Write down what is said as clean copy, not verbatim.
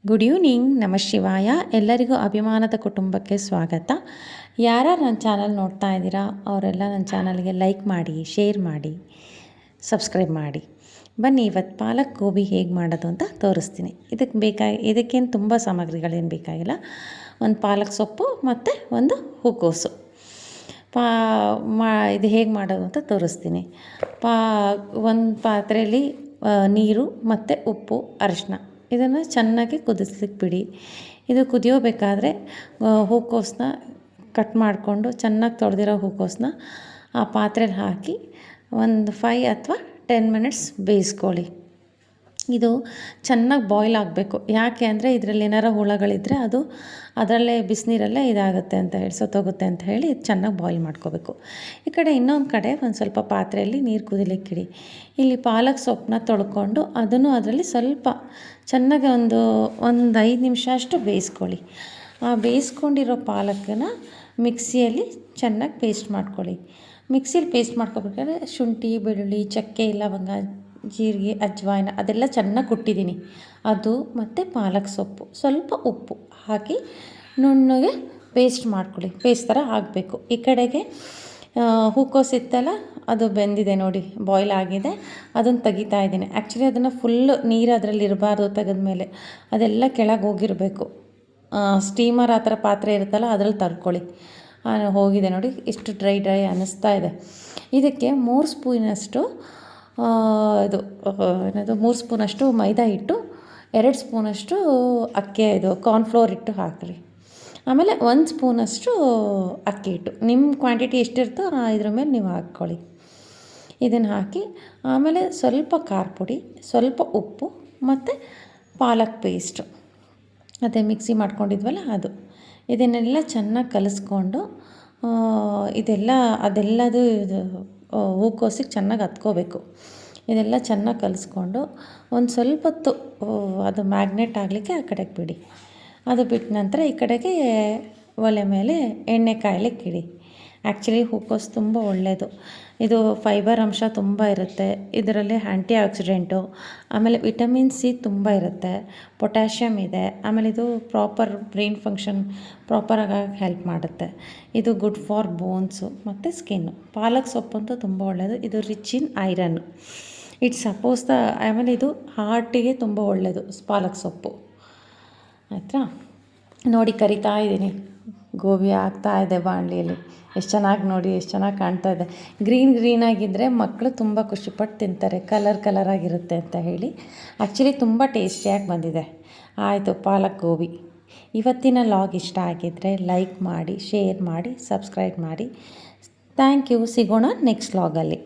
Good evening, ನಮ ಶಿವಾಯ. ಎಲ್ಲರಿಗೂ ಅಭಿಮಾನದ ಕುಟುಂಬಕ್ಕೆ ಸ್ವಾಗತ. ಯಾರ್ಯಾರು ನನ್ನ ಚಾನಲ್ ನೋಡ್ತಾ ಇದ್ದೀರಾ ಅವರೆಲ್ಲ ನನ್ನ ಚಾನಲ್ಗೆ ಲೈಕ್ ಮಾಡಿ, ಶೇರ್ ಮಾಡಿ, ಸಬ್ಸ್ಕ್ರೈಬ್ ಮಾಡಿ. ಬನ್ನಿ ಇವತ್ತು ಪಾಲಕ್ ಗೋಬಿ ಹೇಗೆ ಮಾಡೋದು ಅಂತ ತೋರಿಸ್ತೀನಿ. ಇದಕ್ಕೇನು ತುಂಬ ಸಾಮಗ್ರಿಗಳೇನು ಬೇಕಾಗಿಲ್ಲ. ಒಂದು ಪಾಲಕ್ ಸೊಪ್ಪು ಮತ್ತು ಒಂದು ಹೂಕೋಸು. ಇದು ಹೇಗೆ ಮಾಡೋದು ಅಂತ ತೋರಿಸ್ತೀನಿ. ಒಂದು ಪಾತ್ರೆಯಲ್ಲಿ ನೀರು ಮತ್ತು ಉಪ್ಪು, ಅರಿಶಿನ ಇದನ್ನು ಚೆನ್ನಾಗಿ ಕುದಿಸ್ಲಿಕ್ಕೆ ಬಿಡಿ. ಇದು ಕುದಿಯೋಬೇಕಾದ್ರೆ ಹೂಕೋಸನ್ನ ಕಟ್ ಮಾಡಿಕೊಂಡು ಚೆನ್ನಾಗಿ ತೊಳೆದಿರೋ ಹೂಕೋಸನ್ನ ಆ ಪಾತ್ರೆಯಲ್ಲಿ ಹಾಕಿ ಒಂದು 5 ಅಥವಾ 10 ಮಿನಿಟ್ಸ್ ಬೇಯಿಸ್ಕೊಳ್ಳಿ. ಇದು ಚೆನ್ನಾಗಿ ಬಾಯ್ಲ್ ಆಗಬೇಕು. ಯಾಕೆ ಅಂದರೆ ಇದರಲ್ಲಿ ಏನಾರ ಹುಳಗಳಿದ್ದರೆ ಅದು ಅದರಲ್ಲೇ ಬಿಸಿನೀರಲ್ಲೇ ಇದಾಗುತ್ತೆ ಅಂತ ಹೇಳಿ, ಸತ್ತೋಗುತ್ತೆ ಅಂತ ಹೇಳಿ ಇದು ಚೆನ್ನಾಗಿ ಬಾಯ್ಲ್ ಮಾಡ್ಕೋಬೇಕು. ಈ ಕಡೆ ಇನ್ನೊಂದು ಕಡೆ ಒಂದು ಸ್ವಲ್ಪ ಪಾತ್ರೆಯಲ್ಲಿ ನೀರು ಕುದಿಲಿಕ್ಕಿಡಿ. ಇಲ್ಲಿ ಪಾಲಕ್ ಸೊಪ್ಪನ್ನ ತೊಳ್ಕೊಂಡು ಅದನ್ನು ಅದರಲ್ಲಿ ಸ್ವಲ್ಪ ಚೆನ್ನಾಗಿ ಒಂದು 5 ನಿಮಿಷ ಅಷ್ಟು ಬೇಯಿಸ್ಕೊಳ್ಳಿ. ಆ ಬೇಯಿಸ್ಕೊಂಡಿರೋ ಪಾಲಕನ್ನು ಮಿಕ್ಸಿಯಲ್ಲಿ ಚೆನ್ನಾಗಿ ಪೇಸ್ಟ್ ಮಾಡ್ಕೊಳ್ಳಿ. ಮಿಕ್ಸಿಲಿ ಪೇಸ್ಟ್ ಮಾಡ್ಕೊಬೇಕಾದ್ರೆ ಶುಂಠಿ, ಬೆಳ್ಳುಳ್ಳಿ, ಚಕ್ಕೆ, ಲವಂಗ, ಜೀರಿಗೆ, ಅಜ್ವಾಯಿನ ಅದೆಲ್ಲ ಚೆನ್ನಾಗಿ ಕುಟ್ಟಿದ್ದೀನಿ. ಅದು ಮತ್ತು ಪಾಲಕ್ ಸೊಪ್ಪು, ಸ್ವಲ್ಪ ಉಪ್ಪು ಹಾಕಿ ನುಣ್ಣಗೆ ಪೇಸ್ಟ್ ಮಾಡ್ಕೊಳ್ಳಿ. ಪೇಸ್ಟ್ ಥರ ಆಗಬೇಕು. ಈ ಕಡೆಗೆ ಹೂಕೋಸು ಇತ್ತಲ್ಲ, ಅದು ಬೆಂದಿದೆ ನೋಡಿ, ಬಾಯ್ಲ್ ಆಗಿದೆ. ಅದನ್ನು ತೆಗಿತಾ ಇದ್ದೀನಿ. ಆ್ಯಕ್ಚುಲಿ ಅದನ್ನು ಫುಲ್ಲು ನೀರು ಅದರಲ್ಲಿ ಇರಬಾರ್ದು. ತೆಗೆದ್ಮೇಲೆ ಅದೆಲ್ಲ ಕೆಳಗೆ ಹೋಗಿರಬೇಕು. ಸ್ಟೀಮರ್ ಆ ಥರ ಪಾತ್ರೆ ಇರುತ್ತಲ್ಲ ಅದರಲ್ಲಿ ತರ್ಕೊಳ್ಳಿ. ಹೋಗಿದೆ ನೋಡಿ, ಇಷ್ಟು ಡ್ರೈ ಅನ್ನಿಸ್ತಾ ಇದೆ. ಇದಕ್ಕೆ 3 ಸ್ಪೂನಷ್ಟು ಇದು ಏನದು 3 ಸ್ಪೂನಷ್ಟು ಮೈದಾ ಹಿಟ್ಟು, 2 ಸ್ಪೂನಷ್ಟು ಕಾರ್ನ್ಫ್ಲೋರ್ ಹಿಟ್ಟು ಹಾಕಿರಿ. ಆಮೇಲೆ 1 ಸ್ಪೂನಷ್ಟು ಅಕ್ಕಿ ಹಿಟ್ಟು. ನಿಮ್ಮ ಕ್ವಾಂಟಿಟಿ ಎಷ್ಟಿರ್ತೋ ಇದ್ರ ಮೇಲೆ ನೀವು ಹಾಕ್ಕೊಳ್ಳಿ. ಇದನ್ನು ಹಾಕಿ ಆಮೇಲೆ ಸ್ವಲ್ಪ ಖಾರ ಪುಡಿ, ಸ್ವಲ್ಪ ಉಪ್ಪು ಮತ್ತು ಪಾಲಕ್ ಪೇಸ್ಟು ಮತ್ತು ಮಿಕ್ಸಿ ಮಾಡ್ಕೊಂಡಿದ್ವಲ್ಲ ಅದು, ಇದನ್ನೆಲ್ಲ ಚೆನ್ನಾಗಿ ಕಲಿಸ್ಕೊಂಡು ಅದೆಲ್ಲದು ಇದು ಹೂಕೋಸಿಗೆ ಚೆನ್ನಾಗಿ ಹತ್ಕೋಬೇಕು. ಇದೆಲ್ಲ ಚೆನ್ನಾಗಿ ಕಲಿಸ್ಕೊಂಡು ಒಂದು ಸ್ವಲ್ಪ ಹೊತ್ತು ಅದು ಮ್ಯಾಗ್ನೇಟ್ ಆಗಲಿಕ್ಕೆ ಆ ಕಡೆಗೆ ಬಿಡಿ. ಅದು ಬಿಟ್ಟ ನಂತರ ಈ ಕಡೆಗೆ ಒಲೆ ಮೇಲೆ ಎಣ್ಣೆ ಕಾಯ್ಲಿಕ್ಕೆ ಇಡಿ. ಆ್ಯಕ್ಚುಲಿ ಹೂಕೋಸು ತುಂಬ ಒಳ್ಳೆಯದು. ಇದು ಫೈಬರ್ ಅಂಶ ತುಂಬ ಇರುತ್ತೆ. ಇದರಲ್ಲಿ ಆ್ಯಂಟಿ ಆಕ್ಸಿಡೆಂಟು, ಆಮೇಲೆ ವಿಟಮಿನ್ ಸಿ ತುಂಬ ಇರುತ್ತೆ, ಪೊಟ್ಯಾಷಿಯಮ್ ಇದೆ. ಆಮೇಲೆ ಇದು ಪ್ರಾಪರ್ ಬ್ರೈನ್ ಫಂಕ್ಷನ್ ಪ್ರಾಪರಾಗಿ ಹೆಲ್ಪ್ ಮಾಡುತ್ತೆ. ಇದು ಗುಡ್ ಫಾರ್ ಬೋನ್ಸು ಮತ್ತು ಸ್ಕಿನ್ನು. ಪಾಲಕ್ ಸೊಪ್ಪು ಅಂತೂ ತುಂಬ ಒಳ್ಳೆಯದು. ಇದು ರಿಚ್ ಇನ್ ಐರನ್. ಆಮೇಲೆ ಇದು ಹಾರ್ಟಿಗೆ ತುಂಬ ಒಳ್ಳೆಯದು ಪಾಲಕ್ ಸೊಪ್ಪು. ಆಯಿತಾ? ನೋಡಿ, ಕರಿತಾ ಇದ್ದೀನಿ. ಗೋಬಿ ಆಗ್ತಾ ಇದೆ ಬಾಣಲಿಯಲ್ಲಿ. ಎಷ್ಟು ಚೆನ್ನಾಗಿ ನೋಡಿ, ಎಷ್ಟು ಚೆನ್ನಾಗಿ ಕಾಣ್ತಾ ಇದೆ. ಗ್ರೀನಾಗಿದ್ದರೆ ಮಕ್ಕಳು ತುಂಬ ಖುಷಿಪಟ್ಟು ತಿಂತಾರೆ. ಕಲರಾಗಿರುತ್ತೆ ಅಂತ ಹೇಳಿ. ಆ್ಯಕ್ಚುಲಿ ತುಂಬ ಟೇಸ್ಟಿಯಾಗಿ ಬಂದಿದೆ. ಆಯಿತು, ಪಾಲಕ್ ಗೋಬಿ. ಇವತ್ತಿನ ಲಾಗ್ ಇಷ್ಟ ಆಗಿದ್ದರೆ ಲೈಕ್ ಮಾಡಿ, ಶೇರ್ ಮಾಡಿ, ಸಬ್ಸ್ಕ್ರೈಬ್ ಮಾಡಿ. Thank you. ಸಿಗೋಣ ನೆಕ್ಸ್ಟ್ ಲಾಗಲ್ಲಿ.